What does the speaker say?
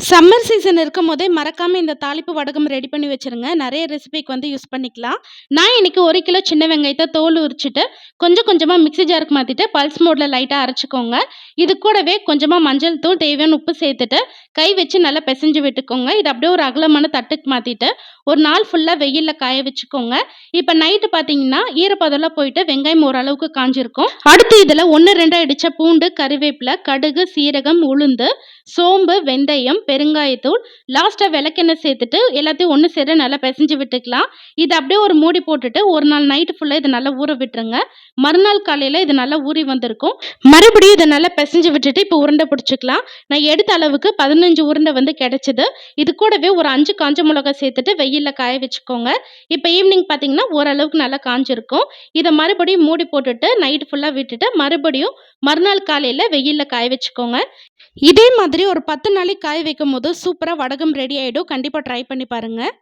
Summer season இருக்கும்போதே மறக்காம இந்த தாளிப்பு வடகம் ரெடி பண்ணி வச்சுருங்க. நெறைய ரெசிபிக்கு யூஸ் பண்ணிக்கலாம். நான் இன்னைக்கு 1 கிலோ சின்ன வெங்காயத்த தோல் உரிச்சுட்டு, கொஞ்சம் கொஞ்சமா மிக்ஸி ஜாருக்கு மாத்திட்டு, பல்ஸ் மோட்ல லைட்டா அரைச்சுக்கோங்க. இது கூடவே கொஞ்சமா மஞ்சள் தூள், தேவையான உப்பு சேர்த்துட்டு, கை வச்சு நல்லா பெசஞ்சு விட்டுக்கோங்க. இது அப்படியே ஒரு அகலமான தட்டுக்கு மாத்திட்டு, ஒரு நாள் ஃபுல்லா வெயில்ல காய வச்சுக்கோங்க. இப்ப நைட்டு பார்த்தீங்கன்னா, ஈரப்பதம்லாம் போயிட்டு வெங்காயம் ஓரளவுக்கு காஞ்சிருக்கும். அடுத்து இதில 1, 2 இடிச்ச பூண்டு, கறிவேப்பில, கடுகு, சீரகம், உளுந்து, சோம்பு, வெந்தயம், பெருங்காயத்தூள், லாஸ்ட்டாக விளக்கெண்ணெய் சேர்த்துட்டு எல்லாத்தையும் ஒன்று சேர நல்லா பிசைஞ்சு விட்டுக்கலாம். இது அப்படியே ஒரு மூடி போட்டுட்டு ஒரு நாள் நைட்டு ஃபுல்லாக இதை நல்லா ஊற விட்டுருங்க. மறுநாள் காலையில் இது நல்லா ஊறி வந்திருக்கும். மறுபடியும் இதை நல்லா பிசைஞ்சு விட்டுட்டு இப்போ உருண்டை பிடிச்சிக்கலாம். நான் எடுத்த அளவுக்கு 15 உருண்டை கிடைச்சிது. இது கூடவே ஒரு 5 காஞ்ச மிளகாய் சேர்த்துட்டு வெயிலில் காய வச்சுக்கோங்க. இப்போ ஈவினிங் பார்த்தீங்கன்னா ஓரளவுக்கு நல்லா காஞ்சிருக்கும். இதை மறுபடியும் மூடி போட்டுட்டு நைட்டு ஃபுல்லாக விட்டுட்டு மறுபடியும் மறுநாள் காலையில் வெயிலில் காய வச்சுக்கோங்க. இதே மாதிரி ஒரு 10 நாளைக்கு காய வைக்கும் போது சூப்பராக வடகம் ரெடி ஆகிடும். கண்டிப்பாக ட்ரை பண்ணி பாருங்கள்.